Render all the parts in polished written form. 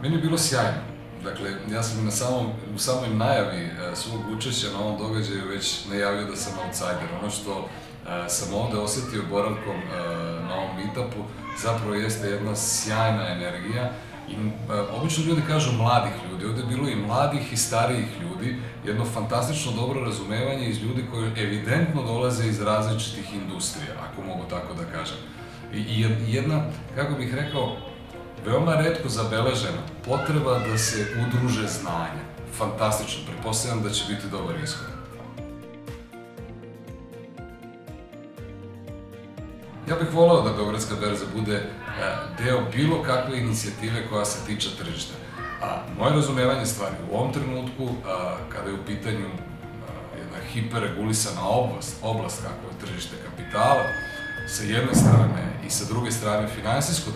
Meni je bilo sjajno. Dakle, ja sam u samoj najavi svog učešća na ovom događaju već najavio da sam outsider. Ono što sam ovde osetio boravkom na ovom meetupu zapravo jeste jedna sjajna energija. I obično ljudi kažu mladih ljudi, ovde je bilo i mladih i starijih ljudi, jedno fantastično dobro razumevanje iz ljudi koji evidentno dolaze iz različitih industrija, ako mogu tako da kažem. I jedna, kako bih rekao, veoma retko zabeležena potreba da se udruže znanja. Fantastično, pretpostavljam da će biti dobar ishod. Ja bih voleo da Beogradska berza bude deo bilo kakve inicijative koja se tiče tržišta. Moje razumevanje stvari u ovom trenutku, kada je u pitanju jedna hiperregulisana oblast kako je tržište kapitala, sa jedne strane i sa druge strane finansijsko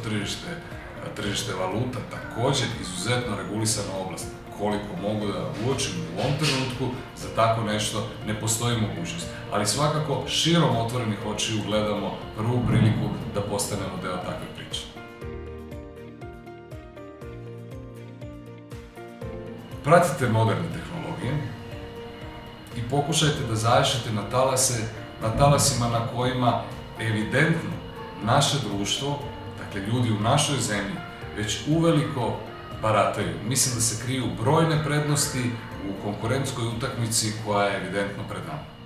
tržište valuta, takođe izuzetno regulisana oblast. Koliko mogu da uočim u ovom trenutku, za tako nešto ne postoji mogućnost. Ali svakako, širom otvorenih očiju gledamo prvu priliku da postanemo deo takve priče. Pratite moderne tehnologije i pokušajte da završite na talasima na kojima evidentno naše društvo, dakle ljudi u našoj zemlji, već uveliko barataju. Mislim da se kriju brojne prednosti u konkurentskoj utakmici koja je evidentno pred nama.